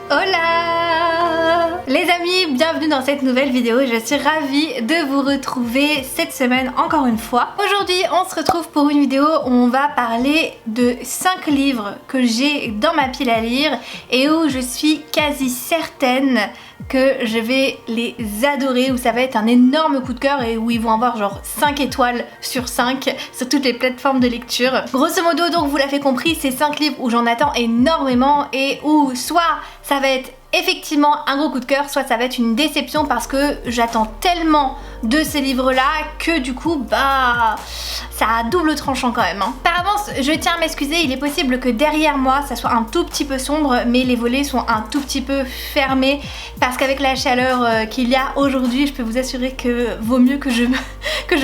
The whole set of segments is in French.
Hola les amis, bienvenue dans cette nouvelle vidéo. Je suis ravie de vous retrouver cette semaine encore une fois. Aujourd'hui on se retrouve pour une vidéo où on va parler de 5 livres que j'ai dans ma pile à lire et où je suis quasi certaine que je vais les adorer, où ça va être un énorme coup de cœur et où ils vont avoir genre 5 étoiles sur 5 sur toutes les plateformes de lecture. Grosso modo, donc vous l'avez compris, c'est 5 livres où j'en attends énormément et où soit ça va être effectivement un gros coup de cœur, soit ça va être une déception parce que j'attends tellement de ces livres là que du coup ça a double tranchant quand même. Par avance, je tiens à m'excuser, il est possible que derrière moi ça soit un tout petit peu sombre, mais les volets sont un tout petit peu fermés parce qu'avec la chaleur qu'il y a aujourd'hui, je peux vous assurer que vaut mieux que je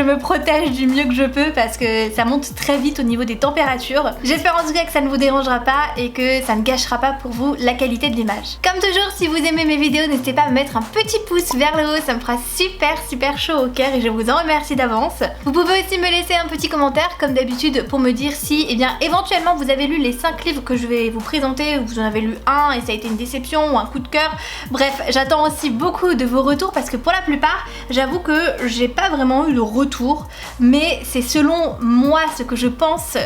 me protège du mieux que je peux parce que ça monte très vite au niveau des températures. J'espère en tout cas que ça ne vous dérangera pas et que ça ne gâchera pas pour vous la qualité de l'image. Comme toujours, si vous aimez mes vidéos, n'hésitez pas à me mettre un petit pouce vers le haut, ça me fera super chaud au cœur et je vous en remercie d'avance. Vous pouvez aussi me laisser un petit commentaire comme d'habitude pour me dire si éventuellement vous avez lu les 5 livres que je vais vous présenter, ou vous en avez lu un et ça a été une déception ou un coup de cœur. Bref, j'attends aussi beaucoup de vos retours parce que pour la plupart, j'avoue que j'ai pas vraiment eu le retour, mais c'est selon moi ce que je pense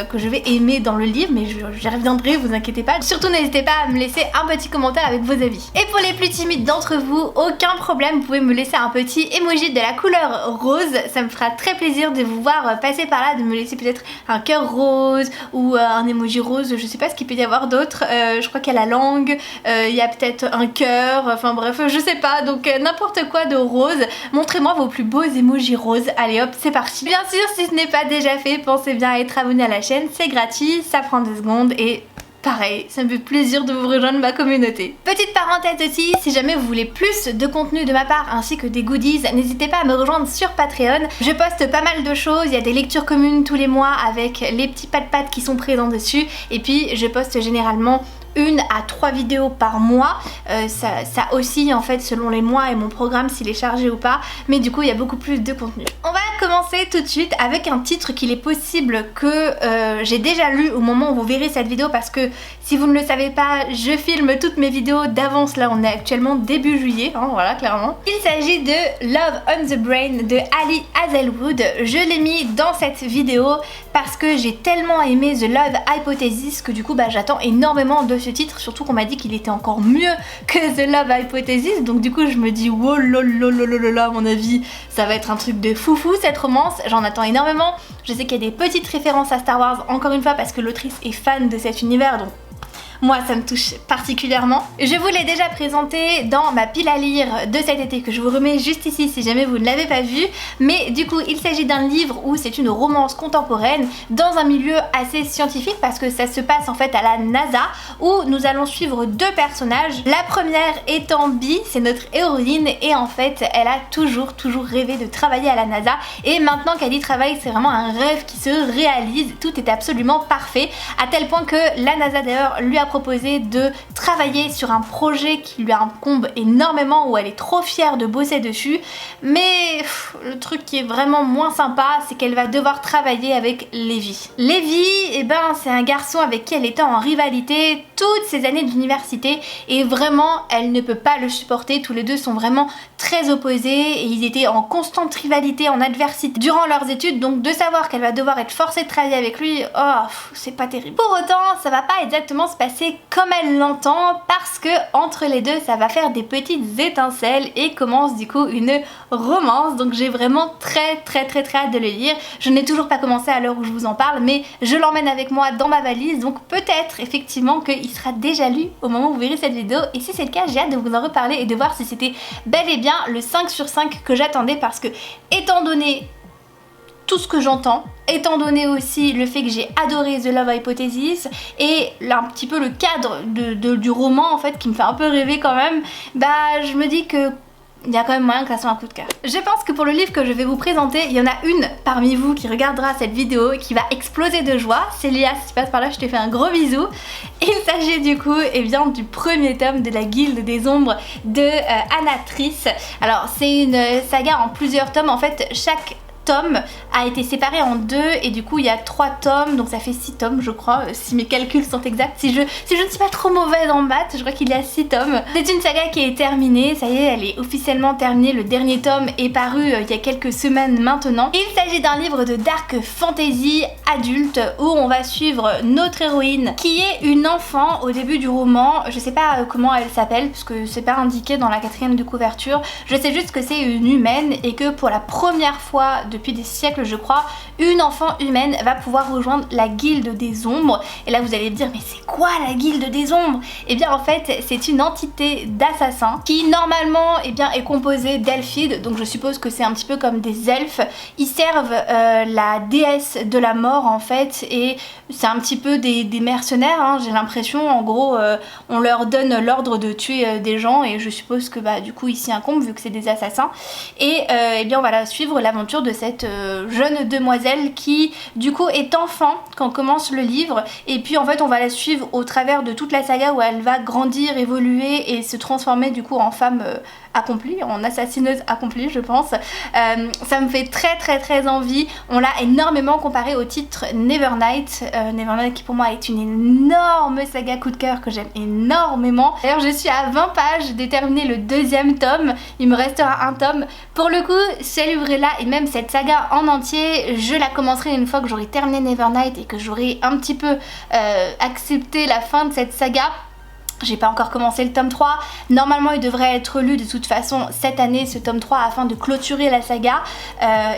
que je vais aimer dans le livre, mais j'y reviendrai, vous inquiétez pas. Surtout n'hésitez pas à me laisser un petit commentaire avec vos avis. Et pour les plus timides d'entre vous, aucun problème, vous pouvez me laisser un petit emoji de la couleur rose, ça me fera très plaisir de vous voir passer par là, de me laisser peut-être un cœur rose ou un emoji rose, je sais pas ce qu'il peut y avoir d'autre, je crois qu'il y a la langue, il y a peut-être un cœur, enfin bref, je sais pas, donc n'importe quoi de rose. Montrez-moi vos plus beaux emojis roses, allez hop, c'est parti. Bien sûr, si ce n'est pas déjà fait, pensez bien à être abonné à la chaîne, c'est gratuit, ça prend 2 secondes et pareil, ça me fait plaisir de vous rejoindre ma communauté. Petite parenthèse aussi, si jamais vous voulez plus de contenu de ma part ainsi que des goodies, n'hésitez pas à me rejoindre sur Patreon. Je poste pas mal de choses, il y a des lectures communes tous les mois avec les petits pat-pat qui sont présents dessus. Et puis je poste généralement 1 à 3 vidéos par mois, ça oscille en fait selon les mois et mon programme s'il est chargé ou pas, mais du coup il y a beaucoup plus de contenu. On va commencer tout de suite avec un titre qu'il est possible que j'ai déjà lu au moment où vous verrez cette vidéo, parce que si vous ne le savez pas, je filme toutes mes vidéos d'avance, là on est actuellement début juillet, hein, voilà clairement. Il s'agit de Love on the Brain de Ali Hazelwood. Je l'ai mis dans cette vidéo parce que j'ai tellement aimé The Love Hypothesis que du coup j'attends énormément de ce titre, surtout qu'on m'a dit qu'il était encore mieux que The Love Hypothesis, donc du coup je me dis oh lolololololol, à mon avis ça va être un truc de foufou cette romance, j'en attends énormément. Je sais qu'il y a des petites références à Star Wars encore une fois parce que l'autrice est fan de cet univers, donc moi ça me touche particulièrement. Je vous l'ai déjà présenté dans ma pile à lire de cet été que je vous remets juste ici si jamais vous ne l'avez pas vu, mais du coup il s'agit d'un livre où c'est une romance contemporaine dans un milieu assez scientifique parce que ça se passe en fait à la NASA, où nous allons suivre 2 personnages. La première étant Bee, c'est notre héroïne, et en fait elle a toujours rêvé de travailler à la NASA, et maintenant qu'elle y travaille c'est vraiment un rêve qui se réalise, tout est absolument parfait, à tel point que la NASA d'ailleurs lui a proposé de travailler sur un projet qui lui incombe énormément, où elle est trop fière de bosser dessus, mais le truc qui est vraiment moins sympa, c'est qu'elle va devoir travailler avec Levi. Levi, c'est un garçon avec qui elle était en rivalité toutes ses années d'université, et vraiment elle ne peut pas le supporter. Tous les deux sont vraiment très opposés et ils étaient en constante rivalité, en adversité durant leurs études, donc de savoir qu'elle va devoir être forcée de travailler avec lui, c'est pas terrible. Pour autant, ça va pas exactement se passer comme elle l'entend, parce que entre les deux ça va faire des petites étincelles et commence du coup une romance. Donc j'ai vraiment très hâte de le lire. Je n'ai toujours pas commencé à l'heure où je vous en parle, mais je l'emmène avec moi dans ma valise, donc peut-être effectivement qu'il sera déjà lu au moment où vous verrez cette vidéo, et si c'est le cas j'ai hâte de vous en reparler et de voir si c'était bel et bien le 5 sur 5 que j'attendais, parce que étant donné tout ce que j'entends, étant donné aussi le fait que j'ai adoré The Love Hypothesis et un petit peu le cadre du roman en fait qui me fait un peu rêver quand même, je me dis que il y a quand même moyen que ça soit un coup de cœur. Je pense que pour le livre que je vais vous présenter, il y en a une parmi vous qui regardera cette vidéo et qui va exploser de joie. Célia, si tu passes par là, je te fais un gros bisou. Il s'agit du coup du premier tome de la Guilde des Ombres de Anatrice. Alors c'est une saga en plusieurs tomes, en fait chaque tome a été séparé en 2 et du coup il y a 3 tomes, donc ça fait 6 tomes je crois, si mes calculs sont exacts, si je ne suis pas trop mauvaise en maths, je crois qu'il y a 6 tomes. C'est une saga qui est terminée, ça y est, elle est officiellement terminée, le dernier tome est paru il y a quelques semaines maintenant. Il s'agit d'un livre de dark fantasy adulte où on va suivre notre héroïne qui est une enfant au début du roman. Je sais pas comment elle s'appelle parce que c'est pas indiqué dans la 4e de couverture, je sais juste que c'est une humaine et que pour la première fois depuis des siècles je crois, une enfant humaine va pouvoir rejoindre la guilde des ombres. Et là vous allez me dire mais c'est quoi la guilde des ombres? Et bien en fait c'est une entité d'assassins qui normalement est composée d'elfides, donc je suppose que c'est un petit peu comme des elfes. Ils servent la déesse de la mort en fait et c'est un petit peu des mercenaires hein, j'ai l'impression. En gros on leur donne l'ordre de tuer des gens et je suppose que bah du coup ils s'y incombent vu que c'est des assassins. Et bien on va suivre l'aventure de cette jeune demoiselle qui du coup est enfant quand commence le livre et puis en fait on va la suivre au travers de toute la saga où elle va grandir, évoluer et se transformer du coup en femme accomplie, en assassineuse accomplie je pense. Ça me fait très envie. On l'a énormément comparé au titre Nevernight, Nevernight qui pour moi est une énorme saga coup de cœur que j'aime énormément. D'ailleurs je suis à 20 pages de terminer le 2e tome, il me restera un tome. Pour le coup ce livre là et même cette saga en entier je la commencerai une fois que j'aurai terminé Nevernight et que j'aurai un petit peu accepté la fin de cette saga. J'ai pas encore commencé le tome 3, normalement il devrait être lu de toute façon cette année ce tome 3 afin de clôturer la saga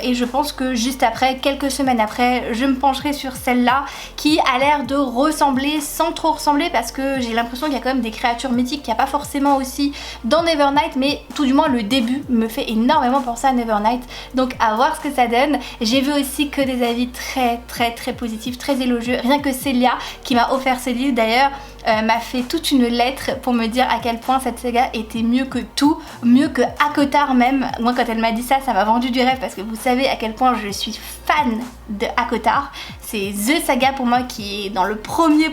et je pense que juste après, quelques semaines après, je me pencherai sur celle-là qui a l'air de ressembler sans trop ressembler parce que j'ai l'impression qu'il y a quand même des créatures mythiques qu'il n'y a pas forcément aussi dans Nevernight, mais tout du moins le début me fait énormément penser à Nevernight, donc à voir ce que ça donne. J'ai vu aussi que des avis très positifs, très élogieux, rien que Célia qui m'a offert ce livre d'ailleurs m'a fait toute une lettre pour me dire à quel point cette saga était mieux que tout, mieux que ACOTAR même. Moi quand elle m'a dit ça, ça m'a vendu du rêve parce que vous savez à quel point je suis fan de ACOTAR. C'est The Saga pour moi qui est dans le premier,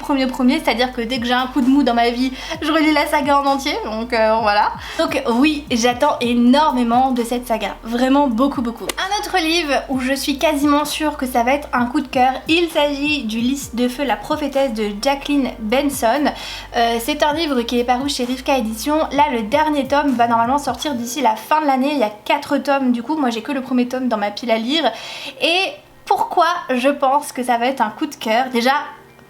c'est-à-dire que dès que j'ai un coup de mou dans ma vie, je relis la saga en entier, donc voilà. Donc oui, j'attends énormément de cette saga, vraiment beaucoup. Un autre livre où je suis quasiment sûre que ça va être un coup de cœur, il s'agit du Lys de Feu, la prophétesse de Jacqueline Benson. C'est un livre qui est paru chez Rivka Édition. Là le dernier tome va normalement sortir d'ici la fin de l'année, il y a 4 tomes du coup, moi j'ai que le premier tome dans ma pile à lire. Et pourquoi je pense que ça va être un coup de cœur? Déjà,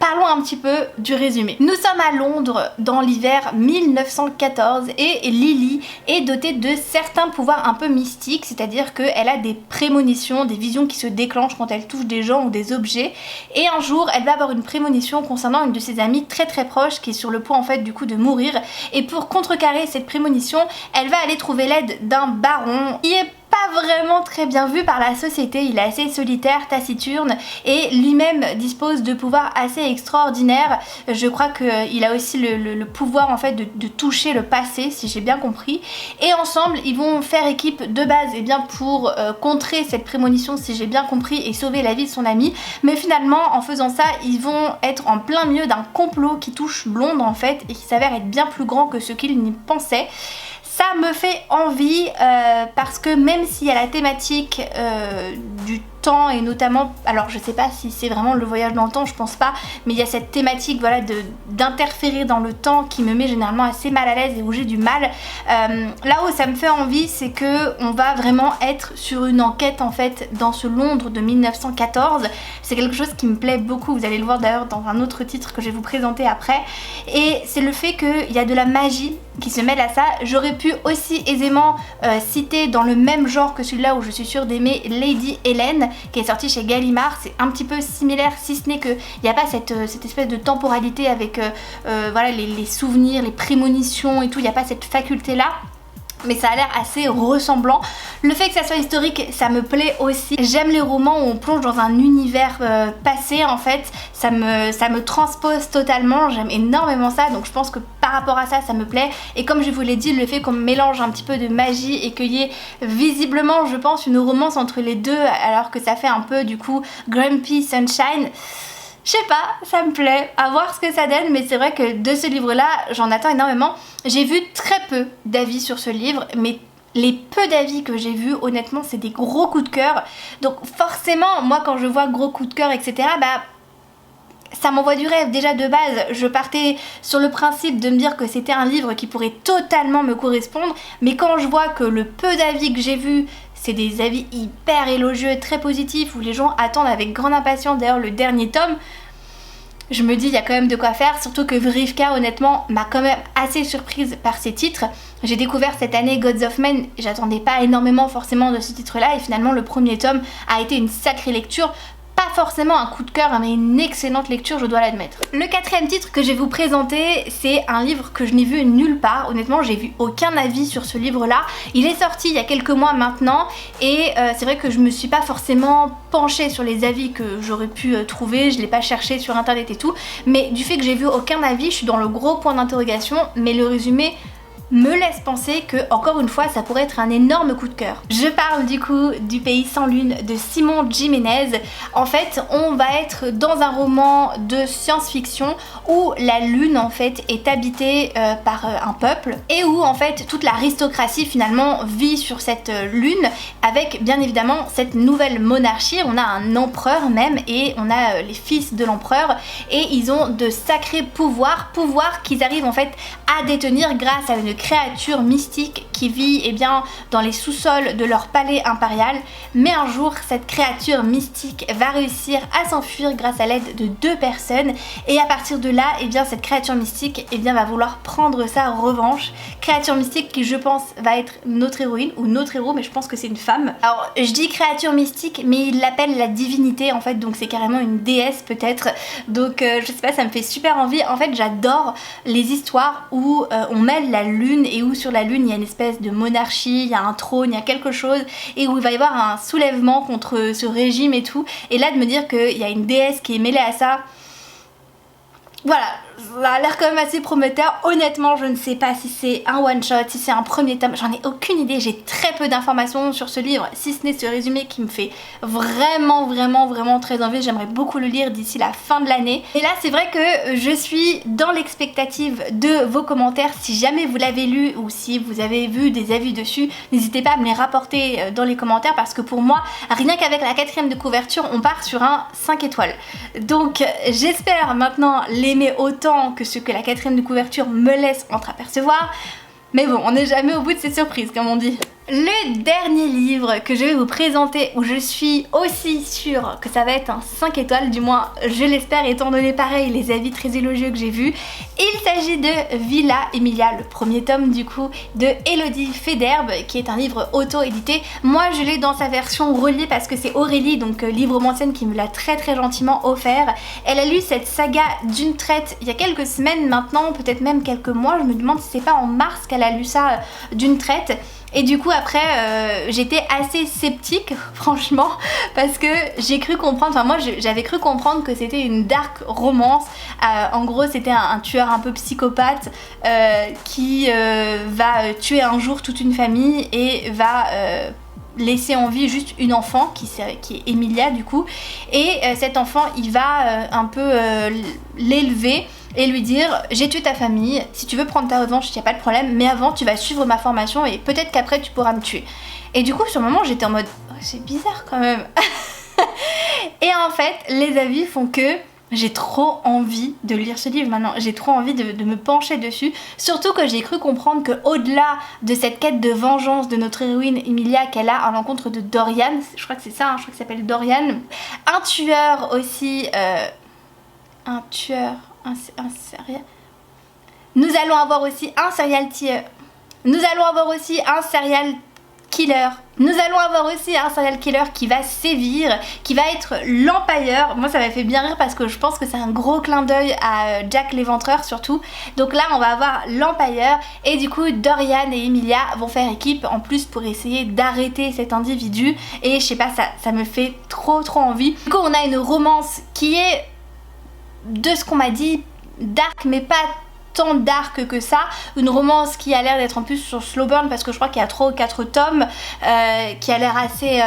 parlons un petit peu du résumé. Nous sommes à Londres dans l'hiver 1914 et Lily est dotée de certains pouvoirs un peu mystiques, c'est-à-dire qu'elle a des prémonitions, des visions qui se déclenchent quand elle touche des gens ou des objets. Et un jour, elle va avoir une prémonition concernant une de ses amies très proche qui est sur le point en fait du coup de mourir. Et pour contrecarrer cette prémonition, elle va aller trouver l'aide d'un baron qui est pas vraiment très bien vu par la société, il est assez solitaire, taciturne et lui-même dispose de pouvoirs assez extraordinaires. Je crois qu'il a aussi le pouvoir en fait de toucher le passé si j'ai bien compris, et ensemble ils vont faire équipe de base pour contrer cette prémonition si j'ai bien compris et sauver la vie de son ami, mais finalement en faisant ça ils vont être en plein milieu d'un complot qui touche Londres en fait et qui s'avère être bien plus grand que ce qu'ils n'y pensaient. Ça me fait envie parce que même s'il y a la thématique du temps et notamment, alors je sais pas si c'est vraiment le voyage dans le temps, je pense pas, mais il y a cette thématique voilà d'interférer dans le temps qui me met généralement assez mal à l'aise et où j'ai du mal. Là où ça me fait envie, c'est que on va vraiment être sur une enquête en fait dans ce Londres de 1914. C'est quelque chose qui me plaît beaucoup, vous allez le voir d'ailleurs dans un autre titre que je vais vous présenter après, et c'est le fait qu'il y a de la magie qui se mêle à ça. J'aurais pu aussi aisément citer dans le même genre que celui-là où je suis sûre d'aimer Lady Helen qui est sorti chez Gallimard. C'est un petit peu similaire si ce n'est qu'il n'y a pas cette espèce de temporalité avec voilà, les souvenirs, les prémonitions et tout, il n'y a pas cette faculté là. Mais ça a l'air assez ressemblant. Le fait que ça soit historique, ça me plaît aussi. J'aime les romans où on plonge dans un univers passé en fait. Ça me transpose totalement, j'aime énormément ça. Donc je pense que par rapport à ça, ça me plaît. Et comme je vous l'ai dit, le fait qu'on mélange un petit peu de magie et qu'il y ait visiblement, je pense, une romance entre les deux, alors que ça fait un peu du coup Grumpy Sunshine. Je sais pas, ça me plaît, à voir ce que ça donne, mais c'est vrai que de ce livre-là, j'en attends énormément. J'ai vu très peu d'avis sur ce livre, mais les peu d'avis que j'ai vus, honnêtement, c'est des gros coups de cœur. Donc forcément, moi quand je vois gros coups de cœur, etc., bah ça m'envoie du rêve. Déjà de base, je partais sur le principe de me dire que c'était un livre qui pourrait totalement me correspondre, mais quand je vois que le peu d'avis que j'ai vus, c'est des avis hyper élogieux, très positifs, où les gens attendent avec grande impatience d'ailleurs le dernier tome, je me dis il y a quand même de quoi faire, surtout que Vrivka honnêtement m'a quand même assez surprise par ses titres. J'ai découvert cette année Gods of Men, j'attendais pas énormément forcément de ce titre là et finalement le premier tome a été une sacrée lecture. Pas forcément un coup de cœur, mais une excellente lecture, je dois l'admettre. Le quatrième titre que je vais vous présenter, c'est un livre que je n'ai vu nulle part. Honnêtement, j'ai vu aucun avis sur ce livre-là. Il est sorti il y a quelques mois maintenant, et c'est vrai que je me suis pas forcément penchée sur les avis que j'aurais pu trouver. Je l'ai pas cherché sur internet et tout, mais du fait que j'ai vu aucun avis, je suis dans le gros point d'interrogation, mais le résumé me laisse penser que, encore une fois, ça pourrait être un énorme coup de cœur. Je parle du coup du Pays sans lune de Simon Jiménez. En fait, on va être dans un roman de science-fiction où la lune en fait est habitée par un peuple et où en fait toute l'aristocratie finalement vit sur cette lune avec bien évidemment cette nouvelle monarchie. On a un empereur même et on a les fils de l'empereur et ils ont de sacrés pouvoirs qu'ils arrivent en fait à détenir grâce à une créature mystique qui vit dans les sous-sols de leur palais impérial. Mais un jour, cette créature mystique va réussir à s'enfuir grâce à l'aide de 2 personnes et à partir de là, cette créature mystique va vouloir prendre sa revanche. Créature mystique qui, je pense, va être notre héroïne ou notre héros, mais je pense que c'est une femme. Alors, je dis créature mystique, mais il l'appelle la divinité en fait, donc c'est carrément une déesse peut-être. Donc je sais pas, ça me fait super envie. En fait, j'adore les histoires où on mêle la lune et où sur la lune il y a une espèce de monarchie, il y a un trône, il y a quelque chose et où il va y avoir un soulèvement contre ce régime et tout. Et là de me dire qu'il y a une déesse qui est mêlée à ça, voilà, ça a l'air quand même assez prometteur. Honnêtement, je ne sais pas si c'est un one shot, si c'est un premier tome, j'en ai aucune idée. J'ai très peu d'informations sur ce livre, si ce n'est ce résumé qui me fait vraiment très envie. J'aimerais beaucoup le lire d'ici la fin de l'année. Et là, c'est vrai que je suis dans l'expectative de vos commentaires. Si jamais vous l'avez lu ou si vous avez vu des avis dessus, n'hésitez pas à me les rapporter dans les commentaires parce que pour moi, rien qu'avec la 4e de couverture, on part sur un 5 étoiles. Donc, j'espère maintenant l'aimer autant que ce que la 4e de couverture me laisse entreapercevoir. Mais bon, on n'est jamais au bout de cette surprise, comme on dit. Le dernier livre que je vais vous présenter, où je suis aussi sûre que ça va être un 5 étoiles, du moins je l'espère étant donné pareil les avis très élogieux que j'ai vus. Il s'agit de Villa Emilia, le premier tome du coup de Elodie Federbe, qui est un livre auto-édité. Moi je l'ai dans sa version reliée parce que c'est Aurélie, donc livre-montaine, qui me l'a très offert. Elle a lu cette saga d'une traite il y a quelques semaines maintenant, peut-être même quelques mois, je me demande si c'est pas en mars qu'elle a lu ça d'une traite. Et du coup après j'étais assez sceptique franchement parce que j'ai cru comprendre, enfin moi j'avais cru comprendre que c'était une dark romance. En gros c'était un tueur un peu psychopathe qui va tuer un jour toute une famille et va laisser en vie juste une enfant qui est Emilia du coup. Et cet enfant il va un peu l'élever et lui dire j'ai tué ta famille, si tu veux prendre ta revanche il n'y a pas de problème, mais avant tu vas suivre ma formation et peut-être qu'après tu pourras me tuer. Et du coup sur le moment j'étais en mode oh, c'est bizarre quand même. Et en fait les avis font que j'ai trop envie de lire ce livre maintenant, j'ai trop envie de me pencher dessus, surtout que j'ai cru comprendre que au-delà de cette quête de vengeance de notre héroïne Emilia qu'elle a à l'encontre de Dorian, je crois que c'est ça, je crois qu'il s'appelle Dorian, un tueur aussi, un serial... Nous allons avoir aussi un serial killer. Nous allons avoir aussi un serial killer. Nous allons avoir aussi un serial killer qui va sévir, qui va être l'Empire. Moi ça m'a fait bien rire parce que je pense que c'est un gros clin d'œil à Jack l'Éventreur surtout. Donc là on va avoir l'Empire et du coup Dorian et Emilia vont faire équipe en plus pour essayer d'arrêter cet individu. Et je sais pas, ça me fait trop envie. Du coup on a une romance qui est, de ce qu'on m'a dit, dark mais pas tant d'arcs que ça, une romance qui a l'air d'être en plus sur slow burn parce que je crois qu'il y a 3 ou 4 tomes, qui a l'air assez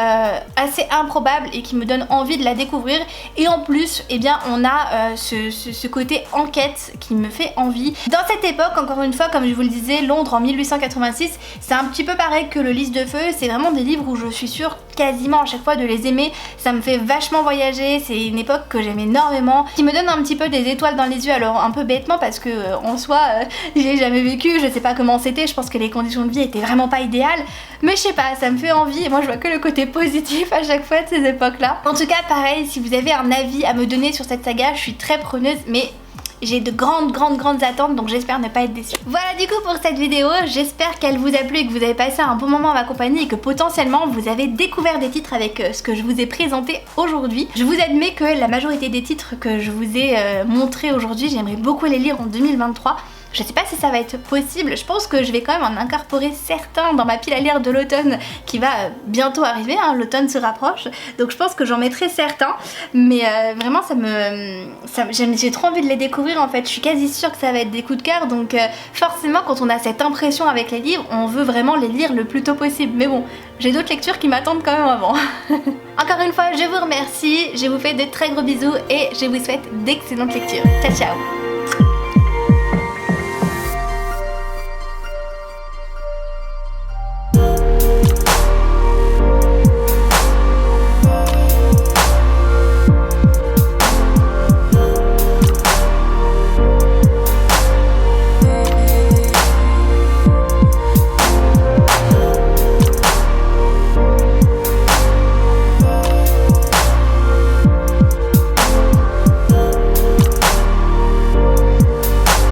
improbable et qui me donne envie de la découvrir. Et en plus, eh bien, on a ce côté enquête qui me fait envie. Dans cette époque, encore une fois, comme je vous le disais, Londres en 1886, c'est un petit peu pareil que le Lys de feu, c'est vraiment des livres où je suis sûre quasiment à chaque fois de les aimer, ça me fait vachement voyager, c'est une époque que j'aime énormément, qui me donne un petit peu des étoiles dans les yeux, alors un peu bêtement parce que en soi j'ai jamais vécu, je sais pas comment c'était, je pense que les conditions de vie étaient vraiment pas idéales, mais je sais pas, ça me fait envie et moi je vois que le côté positif à chaque fois de ces époques là. En tout cas pareil, si vous avez un avis à me donner sur cette saga, je suis très preneuse, mais j'ai de grandes attentes, donc j'espère ne pas être déçue. Voilà du coup pour cette vidéo, j'espère qu'elle vous a plu et que vous avez passé un bon moment à ma compagnie et que potentiellement vous avez découvert des titres avec ce que je vous ai présenté aujourd'hui. Je vous admets que la majorité des titres que je vous ai montrés aujourd'hui, j'aimerais beaucoup les lire en 2023. Je sais pas si ça va être possible, je pense que je vais quand même en incorporer certains dans ma pile à lire de l'automne qui va bientôt arriver, hein, l'automne se rapproche, donc je pense que j'en mettrai certains, mais vraiment j'ai trop envie de les découvrir en fait, je suis quasi sûre que ça va être des coups de cœur, donc forcément quand on a cette impression avec les livres, on veut vraiment les lire le plus tôt possible, mais bon, j'ai d'autres lectures qui m'attendent quand même avant. Encore une fois, je vous remercie, je vous fais de très gros bisous et je vous souhaite d'excellentes lectures. Ciao ciao.